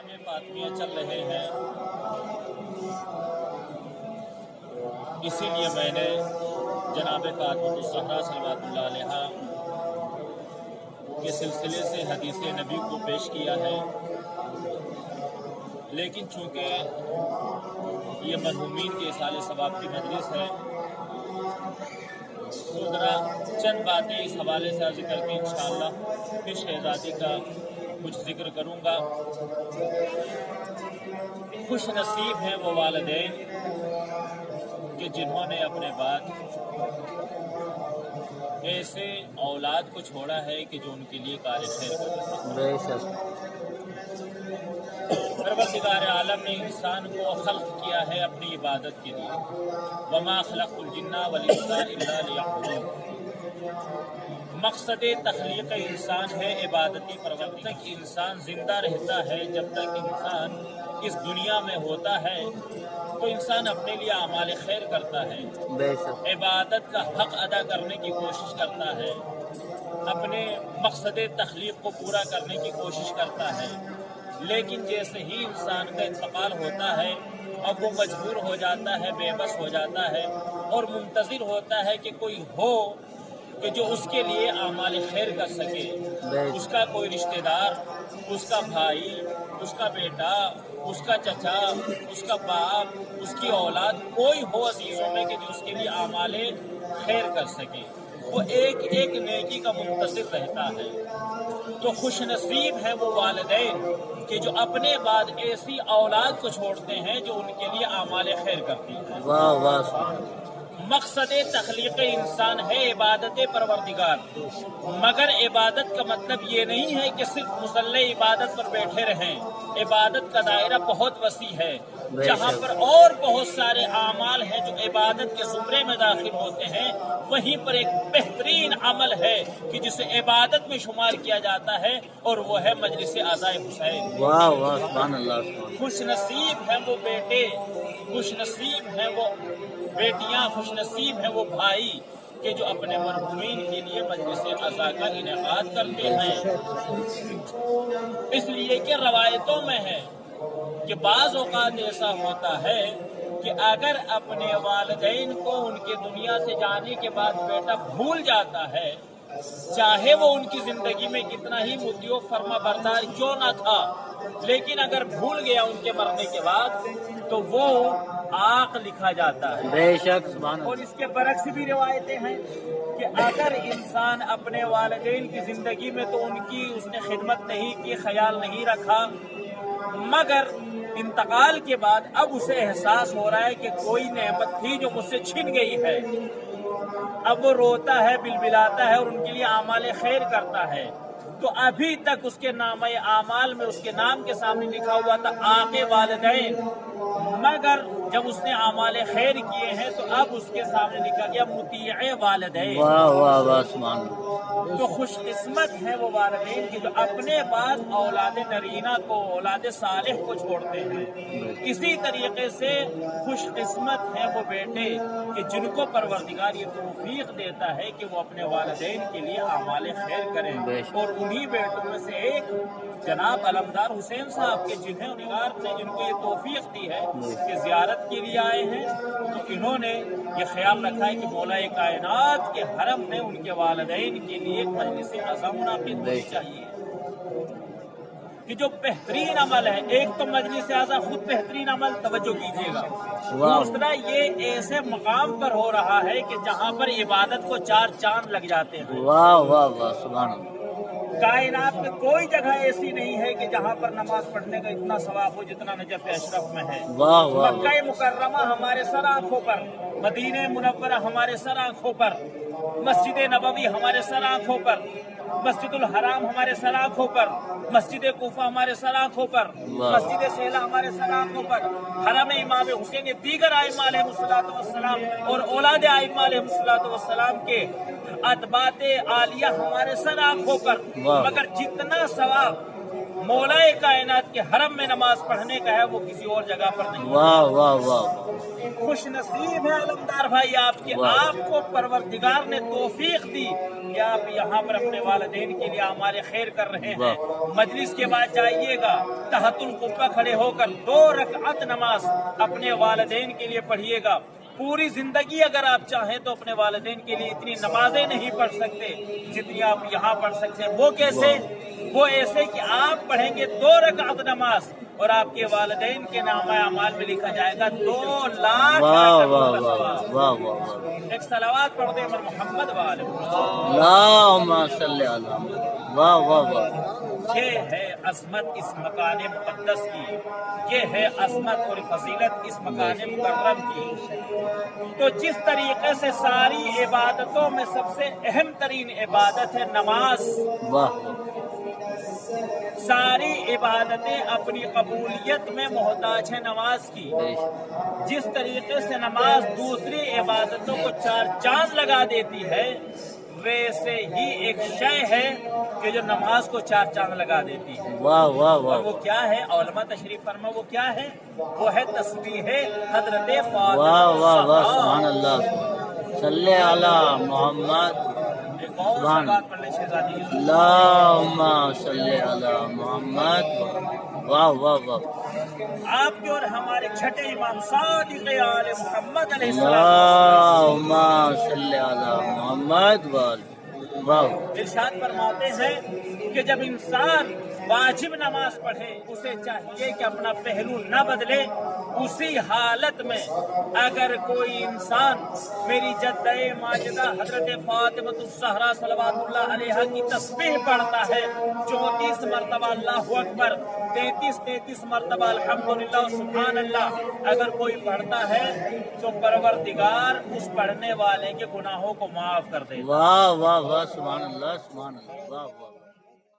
जनाब फातिमिया चल रहे हैं, इसीलिए मैंने जनाब फातिमा सल्लल्लाहु अलैहा के सिलसिले से हदीस नबी को पेश किया है। लेकिन चूँकि ये मरहूमीन के इसाले सवाब की मजलिस है, तो ज़रा चंद बातें इस हवाले से अर्ज़ करके इंशाअल्लाह फिर शहज़ादी का कुछ जिक्र करूँगा। खुश नसीब हैं वो वालिदैन कि जिन्होंने अपने बाद ऐसे औलाद को छोड़ा है कि जो उनके लिए कार खैर करे। परवरदिगार आलम ने इंसान को खल्क़ किया है अपनी इबादत के लिए। वमा खलक़्तुल जिन्ना वल इंसा इल्ला लियअबुदून। मकसद तख्लीक़ इंसान है इबादती परवरदिगार। जब तक इंसान जिंदा रहता है, जब तक इंसान इस दुनिया में होता है, तो इंसान अपने लिए आमाल खैर करता है, इबादत का हक अदा करने की कोशिश करता है, अपने मकसद तख्लीक़ को पूरा करने की कोशिश करता है। लेकिन जैसे ही इंसान का इंतकाल होता है, अब वो मजबूर हो जाता है, बेबस हो जाता है और मुंतज़िर होता है कि कोई हो कि जो उसके लिए आमाल खैर कर सके। उसका कोई रिश्तेदार, उसका भाई, उसका बेटा, उसका चचा, उसका बाप, उसकी औलाद, कोई हो अजीज़ों में कि जो उसके लिए आमाल खैर कर सके। वो एक एक नेकी का मुंतज़िर रहता है। तो खुश नसीब है वो वालिदैन कि जो अपने बाद ऐसी औलाद को छोड़ते हैं जो उनके लिए आमाल खैर करती है। वाह वाह। मकसद तख्लीक़ इंसान है इबादत परवरदिगार, मगर इबादत का मतलब ये नहीं है कि सिर्फ मुसल्ले इबादत पर बैठे रहें। इबादत का दायरा बहुत वसी है, जहाँ पर और बहुत सारे आमाल हैं जो इबादत के ज़ुमरे में दाखिल होते हैं। वहीं पर एक बेहतरीन अमल है कि जिसे इबादत में शुमार किया जाता है, और वो है मजलिस आज़ाए हुसैन। वाह वाह, सुभान अल्लाह। खुश नसीब है वो बेटे, खुश नसीब है वो बेटियां, खुश नसीब है वो भाई कि जो अपने मरहूमीन के लिए मजलिस अज़ा का इनेकाद करते हैं। इसलिए कि रवायतों में है कि बाज़ औक़ात ऐसा होता है कि अगर अपने वालिदैन को उनके दुनिया से जाने के बाद बेटा भूल जाता है, चाहे वो उनकी जिंदगी में कितना ही मुद्दों फर्मा बरदार क्यों ना था, लेकिन अगर भूल गया उनके मरने के बाद, तो वो आक लिखा जाता है। बेशक, सुभान अल्लाह। और इसके बरक्स भी रिवायतें हैं कि अगर इंसान अपने वालिदैन की जिंदगी में तो उनकी उसने खिदमत नहीं की, ख्याल नहीं रखा, मगर इंतकाल के बाद अब उसे एहसास हो रहा है कि कोई नेमत थी जो मुझसे छिन गई है। अब वो रोता है, बिलबिलाता है और उनके लिए आमाल खैर करता है। तो अभी तक उसके नामे आमाल में उसके नाम के सामने लिखा हुआ था आके वालिदैन, मगर जब उसने आमाल खैर किए हैं तो अब उसके सामने लिखा गया मुतीए वालिदैन। वाह वाह वाह, सुभान अल्लाह। तो खुशकिस्मत है वो वालिदैन कि जो अपने बाद औलाद नरीना को, औलाद सालिह को छोड़ते हैं। इसी तरीके से खुशकिस्मत है वो बेटे कि जिनको परवरदिगार ये तौफीक देता है कि वो अपने वालिदैन के लिए आमाल खैर करें। और उन्हीं बेटों में से एक जनाब अलमदार हुसैन साहब के जिन्हें निगार ने जिनको ये तौफीक दी है कि ज़ियारत के लिए आए हैं, तो इन्होंने ये ख्याल रखा है कि मौलाए कायनात के हरम में उनके वालिदैन के लिए एक मजलिस अज़ा मुनाक़िद होनी चाहिए कि जो बेहतरीन अमल है। एक तो मजलिस अज़ा खुद बेहतरीन अमल, तवज्जो कीजिएगा। दूसरा ये ऐसे मकाम पर हो रहा है कि जहाँ पर इबादत को 4 चांद लग जाते हैं। वाह वाह वाह, सुभान अल्लाह। कायनात में कोई जगह ऐसी नहीं है कि जहाँ पर नमाज पढ़ने का इतना सवाब हो जितना नजफ़ अशरफ में है। वाह वाह। मक्का मुकर्रमा हमारे सर आंखों पर, मदीने मुनव्वरा हमारे सर आंखों पर, मस्जिद नबवी हमारे सर आंखों पर, मस्जिदुल हराम हमारे सर आंखों पर, मस्जिद कूफा हमारे सर आंखों पर, मस्जिद सेला हमारे सर आंखों पर, हरम इमाम हुसैन, दीगर आइम्मा अलैहिमुस्सलातु वस्सलाम और औलाद आइम्मा अलैहिमुस्सलातु वस्सलाम के अतबाते आलिया हमारे सर आंखों पर। मगर जितना सवाब मौलाए कायनात के हरम में नमाज पढ़ने का है, वो किसी और जगह पर नहीं। वाह वाह वाह खुश नसीब है अलमदार भाई आपके, आपको परवरदिगार ने तौफीक दी कि आप यहाँ पर अपने वालिदैन के लिए आमाल खैर कर रहे हैं। मजलिस के बाद जाइएगा, तहतुल कुब्बा खड़े होकर 2 रकात नमाज अपने वालिदैन के लिए पढ़िएगा। पूरी जिंदगी अगर आप चाहें तो अपने वालिदैन के लिए इतनी नमाजें नहीं पढ़ सकते जितनी आप यहाँ पढ़ सकते हैं। वो कैसे? वो ऐसे कि आप पढ़ेंगे 2 रकात नमाज और आपके वालिदैन के नामा अमाल में लिखा जाएगा 2 लाख। वाह वाह वाह वाह वाह। एक सलावत पढ़ते हैं मोहम्मद वाले। अल्लाहुम्मा सल्ली अला। वाह वाह वाह। ये है अजमत इस मकान मुक़द्दस की, ये है अजमत और फजीलत इस मकान मुकर्रम की। तो जिस तरीके से सारी इबादतों में सबसे अहम तरीन इबादत है नमाज, वाह। सारी इबादतें अपनी कबूलियत में मोहताज है नमाज की। जिस तरीके से नमाज दूसरी इबादतों को 4 चांद लगा देती है, वैसे ही एक शय है कि जो नमाज को 4 चांद लगा देती है। वाह वाह और वाह। वो क्या है? औलमा तशरीफ फरमा, वो क्या है? वो है तस्बीह हजरत वाह वाह वाह। सुभान अल्लाह। सल्ले अला मोहम्मद। एक और बात पढ़ ले शहजादी। अल्लाहुम्मा सल्ली अला मोहम्मद। वाह वाह वाह। आपके और हमारे छठे इमाम सादिक़ आले मोहम्मद अलैहिस्सलाम अल्लाहुम्मा सल्ली अला मोहम्मद। वाह। इरशाद फरमाते हैं कि जब इंसान वाजिब नमाज पढ़े, उसे चाहिए कि अपना पहलू न बदले। उसी हालत में अगर कोई इंसान मेरी जद्दे माजिदा हजरत फातिमतुज़ ज़हरा सल्लल्लाहु अलैहा की तस्बीह पढ़ता है, 34 मरतबा अल्लाहु अकबर, 33 मरतबा अल्हम्दुलिल्लाह सुभान अल्लाह अगर कोई पढ़ता है तो परवरदिगार उस पढ़ने वाले के गुनाहों को माफ कर दे। वाह वाह वाह। सुभान अल्लाह सुभान अल्लाह। वाह वाह।